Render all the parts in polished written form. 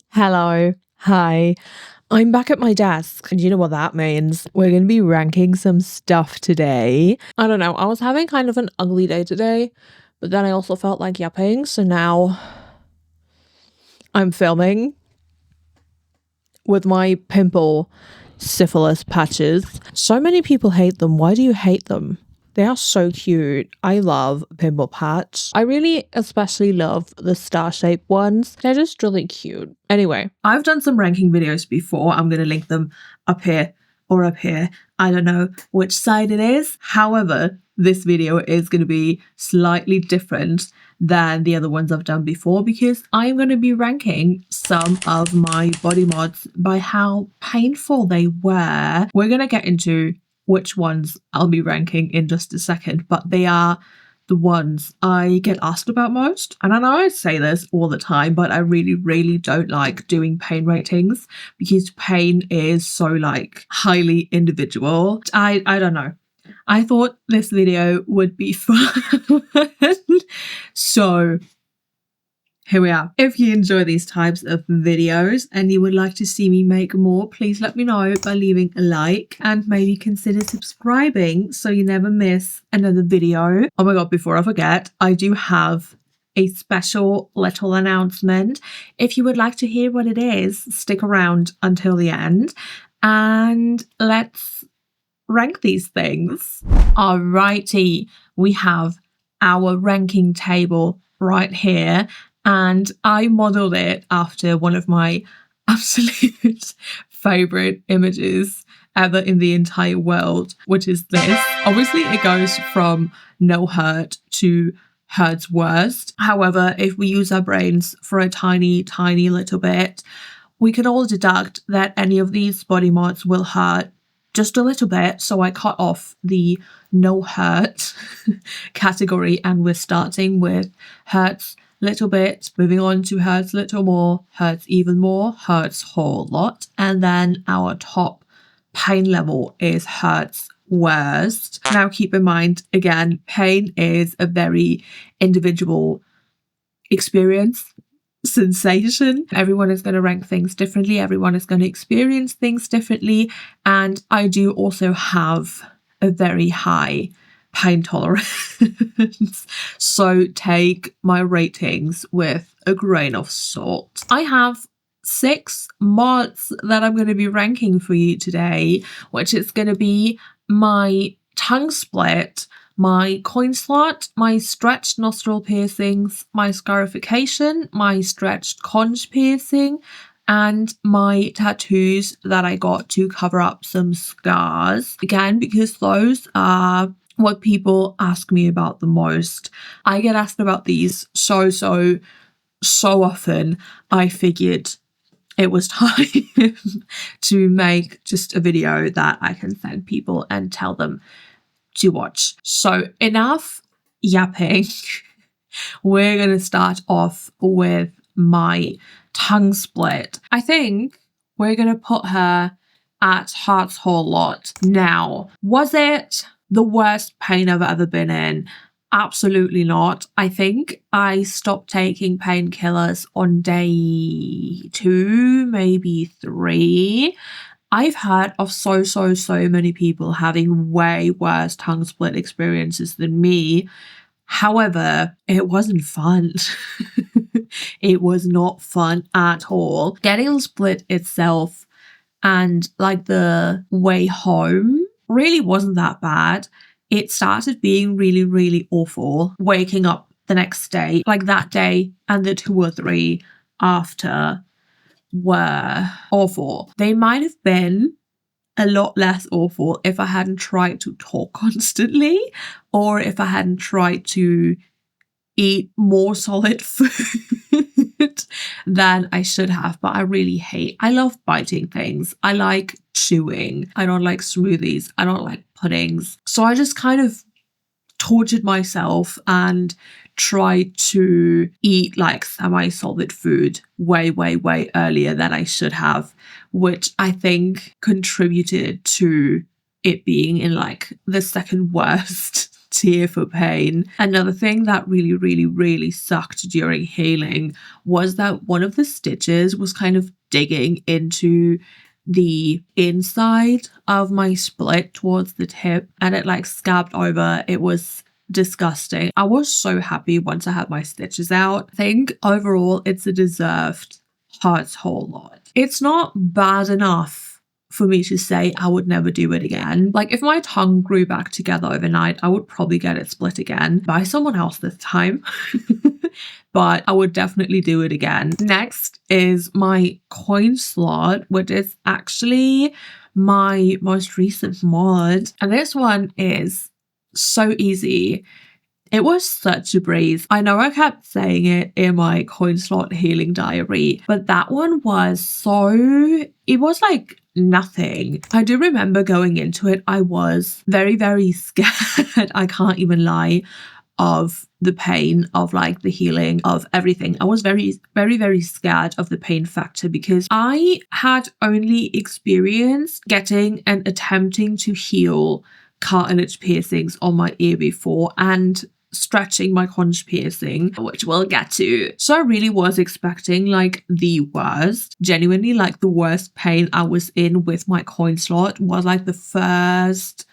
Hello. Hi. I'm back at my desk, and you know what that means? We're going to be ranking some stuff today. I don't know, I was having kind of an ugly day today, but then I also felt like yapping, so now I'm filming with my pimple syphilis patches. So many people hate them. Why do you hate them? They are so cute. I love pimple patch. I really especially love the star-shaped ones. They're just really cute. Anyway, I've done some ranking videos before. I'm going to link them up here or up here. I don't know which side it is. However, this video is going to be slightly different than the other ones I've done before because I'm going to be ranking some of my body mods by how painful they were. We're going to get into which ones I'll be ranking in just a second, but they are the ones I get asked about most. And I know I say this all the time, but I really don't like doing pain ratings because pain is so like highly individual. I don't know. I thought this video would be fun. So here we are. If you enjoy these types of videos and you would like to see me make more, please let me know by leaving a like and maybe consider subscribing so you never miss another video. Oh my god, before I forget, I do have a special little announcement. If you would like to hear what it is, stick around until the end and let's rank these things. Alrighty, we have our ranking table right here. And I modeled it after one of my absolute favorite images ever in the entire world, which is this. Obviously, it goes from no hurt to hurts worst. However, if we use our brains for a tiny little bit, we can all deduct that any of these body mods will hurt just a little bit. So I cut off the no hurt category and we're starting with hurts little bit, moving on to hurts little more, hurts even more, hurts whole lot, and then our top pain level is hurts worst. Now keep in mind, again, pain is a very individual experience, sensation. Everyone is going to rank things differently, everyone is going to experience things differently, and I do also have a very high pain tolerance. So take my ratings with a grain of salt. I have 6 mods that I'm going to be ranking for you today, which is going to be my tongue split, my coin slot, my stretched nostril piercings, my scarification, my stretched conch piercing, and my tattoos that I got to cover up some scars. Again, because those are what people ask me about the most. I get asked about these so often. I figured it was time to make just a video that I can send people and tell them to watch. So enough yapping. We're going to start off with my tongue split. I think we're going to put her at Heart's Whole Lot. Now, was it the worst pain I've ever been in? Absolutely not. I think I stopped taking painkillers on day 2, maybe 3. I've heard of so many people having way worse tongue split experiences than me. However, it wasn't fun. It was not fun at all. Getting the split itself and like the way home really wasn't that bad. It started being really awful waking up the next day. Like that day and the 2 or 3 after were awful. They might have been a lot less awful if I hadn't tried to talk constantly or if I hadn't tried to eat more solid food than I should have. But I love biting things. I like chewing. I don't like smoothies. I don't like puddings. So I just kind of tortured myself and tried to eat like semi-solid food way earlier than I should have, which I think contributed to it being in like the second worst tear for pain. Another thing that really sucked during healing was that one of the stitches was kind of digging into the inside of my split towards the tip, and it like scabbed over. It was disgusting. I was so happy once I had my stitches out. I think overall it's a deserved hurts whole lot. It's not bad enough for me to say I would never do it again. Like if my tongue grew back together overnight, I would probably get it split again by someone else this time. But I would definitely do it again. Next is my coin slot, which is actually my most recent mod. And this one is so easy. It was such a breeze. I know I kept saying it in my coin slot healing diary, but that one was it was like nothing. I do remember going into it, I was very scared. I can't even lie, of the pain, of like the healing, of everything. I was very scared of the pain factor because I had only experienced getting and attempting to heal cartilage piercings on my ear before and stretching my conch piercing, which we'll get to. So I really was expecting like the worst. Genuinely, like the worst pain I was in with my coin slot was like the first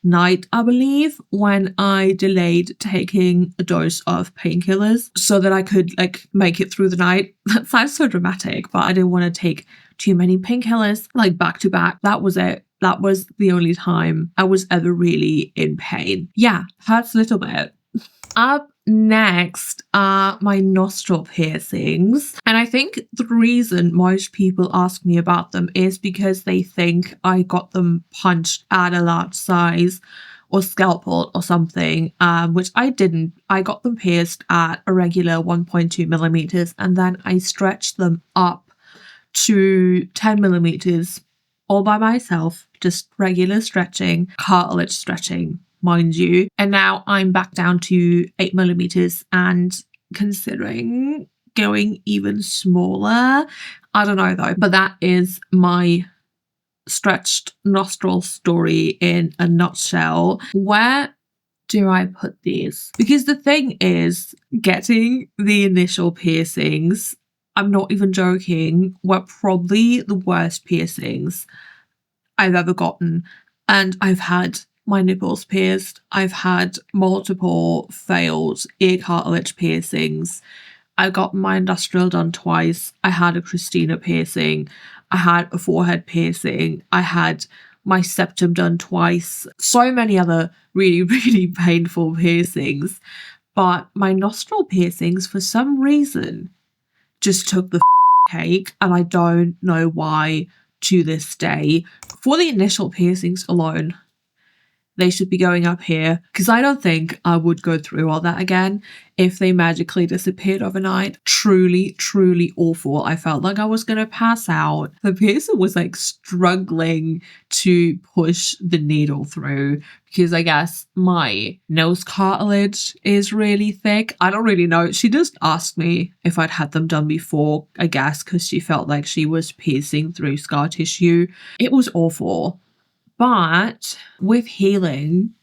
night, I believe, when I delayed taking a dose of painkillers so that I could like make it through the night. That sounds so dramatic, but I didn't want to take too many painkillers like back to back. That was it. That was the only time I was ever really in pain. Yeah, hurts a little bit. Up next are my nostril piercings. And I think the reason most people ask me about them is because they think I got them punched at a large size or scalpel or something, which I didn't. I got them pierced at a regular 1.2 millimeters and then I stretched them up to 10 millimeters all by myself, just regular stretching, cartilage stretching, mind you. And now I'm back down to 8 millimeters and considering going even smaller. I don't know though, but that is my stretched nostril story in a nutshell. Where do I put these? Because the thing is, getting the initial piercings, I'm not even joking, were probably the worst piercings I've ever gotten. And I've had my nipples pierced. I've had multiple failed ear cartilage piercings. I got my industrial done twice. I had a Christina piercing. I had a forehead piercing. I had my septum done twice. So many other really painful piercings. But my nostril piercings, for some reason, just took the cake. And I don't know why to this day. For the initial piercings alone, they should be going up here because I don't think I would go through all that again if they magically disappeared overnight. Truly awful. I felt like I was going to pass out. The piercer was like struggling to push the needle through because I guess my nose cartilage is really thick. I don't really know. She just asked me if I'd had them done before, I guess, because she felt like she was piercing through scar tissue. It was awful. But with healing,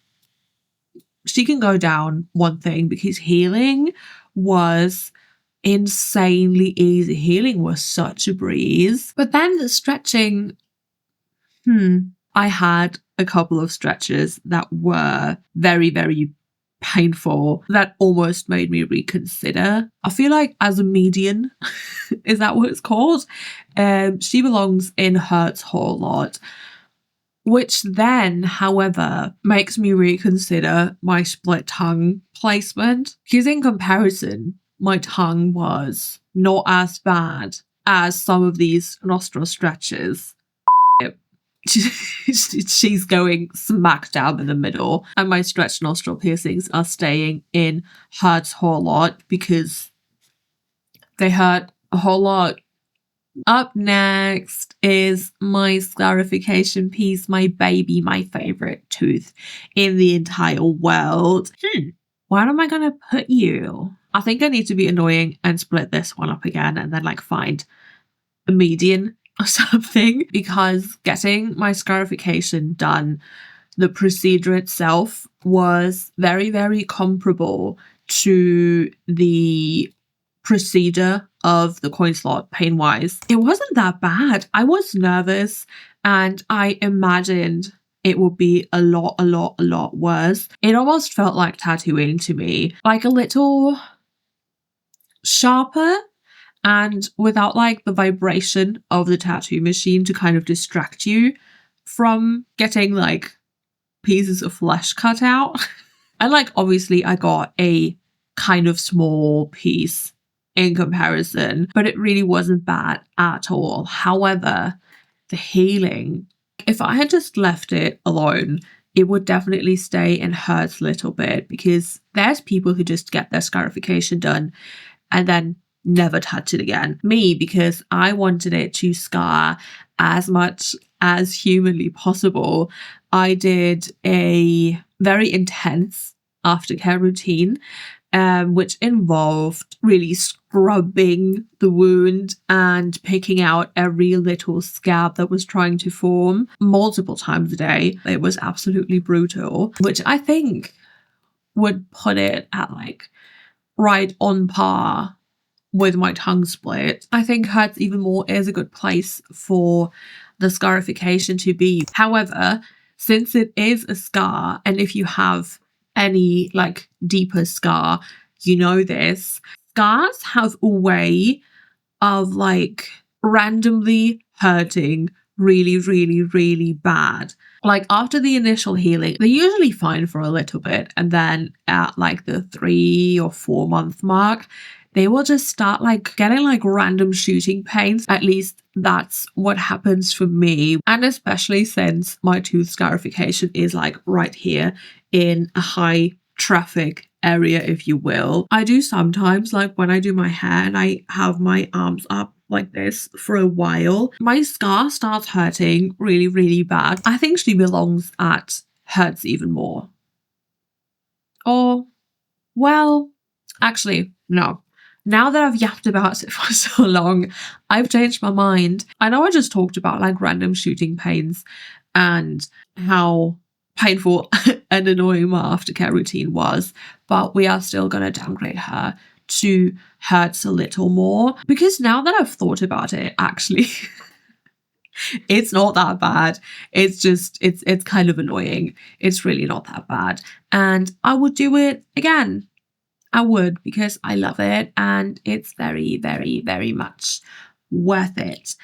she can go down one thing because healing was insanely easy. Healing was such a breeze. But then the stretching, I had a couple of stretches that were very painful that almost made me reconsider. I feel like as a median, is that what it's called? She belongs in hurts whole lot. Which then, however, makes me reconsider my split tongue placement. Because in comparison, my tongue was not as bad as some of these nostril stretches. She's going smack down in the middle. And my stretched nostril piercings are staying in hurts whole lot because they hurt a whole lot. Up next is my scarification piece, my baby, my favorite tooth in the entire world. Where am I going to put you? I think I need to be annoying and split this one up again and then like find a median or something because getting my scarification done the procedure itself was very, very comparable to the procedure of the coin slot pain-wise. It wasn't that bad. I was nervous and I imagined it would be a lot worse. It almost felt like tattooing to me, like a little sharper and without like the vibration of the tattoo machine to kind of distract you from getting like pieces of flesh cut out. And like obviously I got a kind of small piece in comparison, but it really wasn't bad at all. However, the healing, if I had just left it alone, it would definitely stay and hurt a little bit, because there's people who just get their scarification done and then never touch it again. Me, because I wanted it to scar as much as humanly possible, I did a very intense aftercare routine, which involved really scrubbing the wound and picking out every little scab that was trying to form multiple times a day. It was absolutely brutal, which I think would put it at like right on par with my tongue split. I think hurts even more is a good place for the scarification to be. However, since it is a scar, and if you have any like deeper scar, you know this, scars have a way of like randomly hurting really bad. Like after the initial healing, they're usually fine for a little bit, and then at like the 3 or 4 month mark, they will just start like getting like random shooting pains. At least that's what happens for me. And especially since my tooth scarification is like right here in a high traffic area, if you will. I do sometimes, like when I do my hair and I have my arms up like this for a while, my scar starts hurting really bad. I think she belongs at hurts even more. Or, well, actually, no. Now that I've yapped about it for so long, I've changed my mind. I know I just talked about like random shooting pains and how painful and annoying my aftercare routine was, but we are still going to downgrade her to hurts a little more, because now that I've thought about it, actually, it's not that bad. It's just, it's kind of annoying. It's really not that bad. And I would do it again. I would, because I love it and it's very much worth it.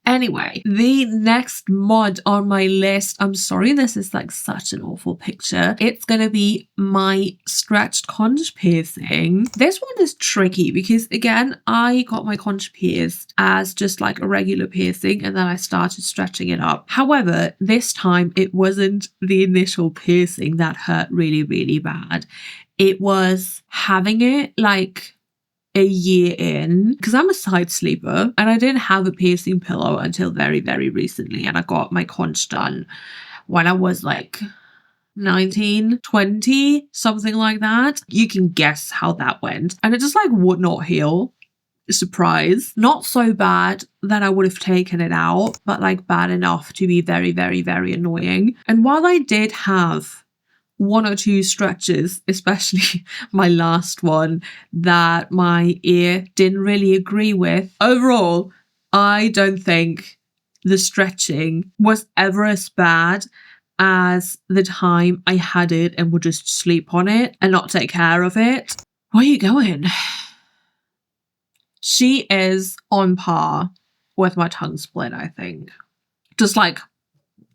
Anyway, the next mod on my list, I'm sorry this is like such an awful picture, it's gonna be my stretched conch piercing. This one is tricky because again, I got my conch pierced as just like a regular piercing and then I started stretching it up. However, this time it wasn't the initial piercing that hurt really bad. It was having it like a year in, because I'm a side sleeper and I didn't have a piercing pillow until very recently, and I got my conch done when I was like 19, 20, something like that. You can guess how that went, and it just like would not heal. Surprise. Not so bad that I would have taken it out, but like bad enough to be very annoying. And while I did have 1 or 2 stretches, especially my last one, that my ear didn't really agree with, overall, I don't think the stretching was ever as bad as the time I had it and would just sleep on it and not take care of it. Where are you going? She is on par with my tongue split, I think. Just like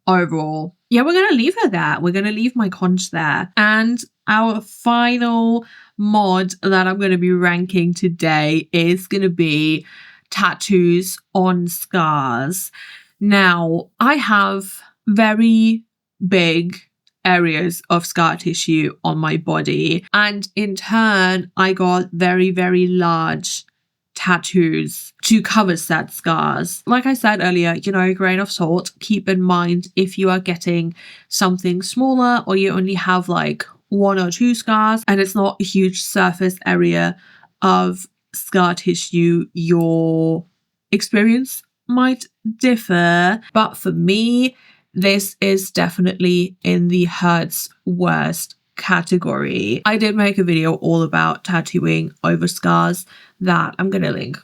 overall. Yeah, we're going to leave her there. We're going to leave my conch there. And our final mod that I'm going to be ranking today is going to be tattoos on scars. Now, I have very big areas of scar tissue on my body, and in turn, I got very large tattoos to cover said scars. Like I said earlier, you know, grain of salt. Keep in mind if you are getting something smaller or you only have like 1 or 2 scars and it's not a huge surface area of scar tissue, your experience might differ. But for me, this is definitely in the hurts worst category. I did make a video all about tattooing over scars that I'm gonna link,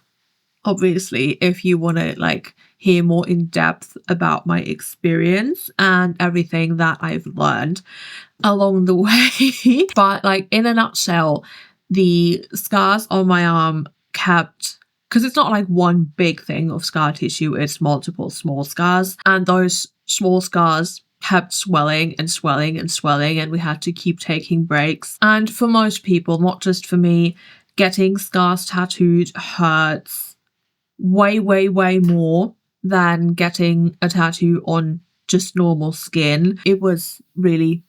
obviously, if you want to like hear more in depth about my experience and everything that I've learned along the way. But like in a nutshell, the scars on my arm kept, because it's not like one big thing of scar tissue, it's multiple small scars, and those small scars kept swelling and swelling and swelling, and we had to keep taking breaks. And for most people, not just for me, getting scars tattooed hurts way more than getting a tattoo on just normal skin. It was really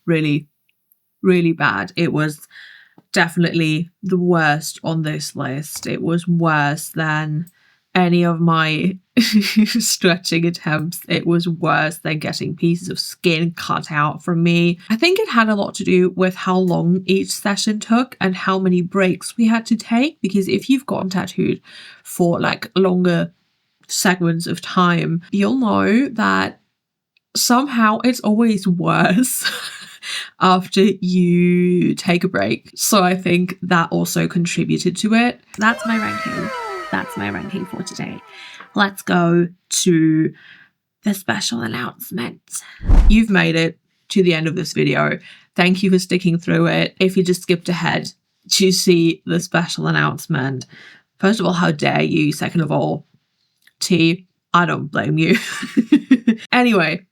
bad. It was definitely the worst on this list. It was worse than any of my stretching attempts. It was worse than getting pieces of skin cut out from me. I think it had a lot to do with how long each session took and how many breaks we had to take, because if you've gotten tattooed for like longer segments of time, you'll know that somehow it's always worse after you take a break. So I think that also contributed to it. That's my ranking. That's my ranking for today. Let's go to the special announcement. You've made it to the end of this video. Thank you for sticking through it. If you just skipped ahead to see the special announcement, first of all, how dare you? Second of all, T, I don't blame you. Anyway,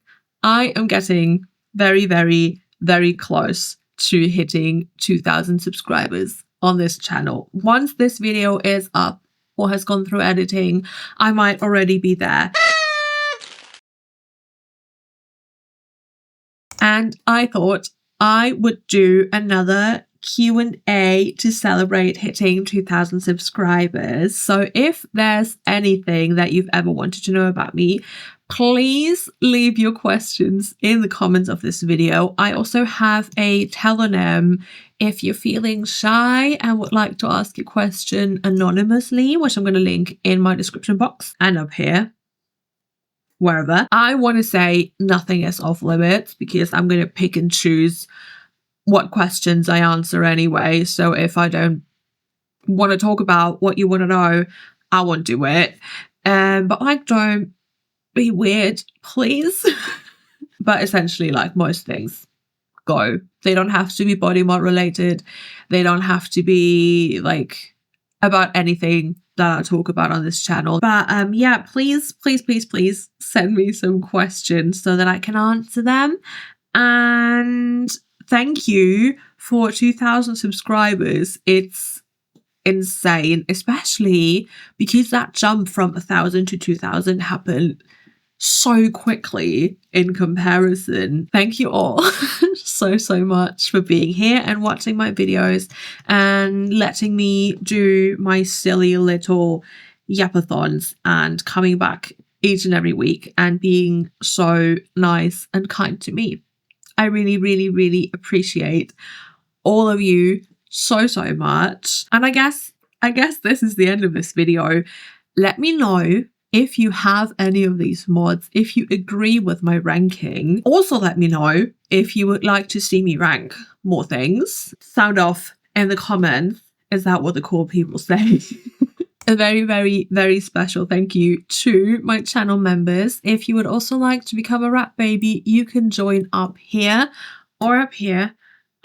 I am getting very close to hitting 2,000 subscribers on this channel. Once this video is up or has gone through editing, I might already be there. And I thought I would do another Q&A to celebrate hitting 2,000 subscribers. So if there's anything that you've ever wanted to know about me, please leave your questions in the comments of this video. I also have a telonym if you're feeling shy and would like to ask your question anonymously, which I'm going to link in my description box and up here, wherever. I want to say nothing is off limits because I'm going to pick and choose what questions I answer anyway. So if I don't want to talk about what you want to know, I won't do it. But like, don't be weird, please. But essentially, like most things, go. They don't have to be body mod related. They don't have to be like about anything that I talk about on this channel. But yeah, please send me some questions so that I can answer them. And thank you for 2,000 subscribers. It's insane, especially because that jump from 1,000 to 2,000 happened so quickly in comparison. Thank you all so much for being here and watching my videos and letting me do my silly little yapathons and coming back each and every week and being so nice and kind to me. I really appreciate all of you so much. And I guess this is the end of this video. Let me know if you have any of these mods, if you agree with my ranking. Also let me know if you would like to see me rank more things. Sound off in the comments. Is that what the cool people say? A very special thank you to my channel members. If you would also like to become a rat baby, you can join up here or up here.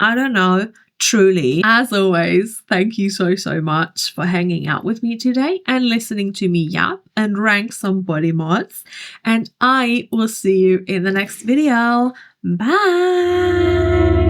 I don't know. Truly, as always, thank you so much for hanging out with me today and listening to me yap and rank some body mods. And I will see you in the next video. Bye!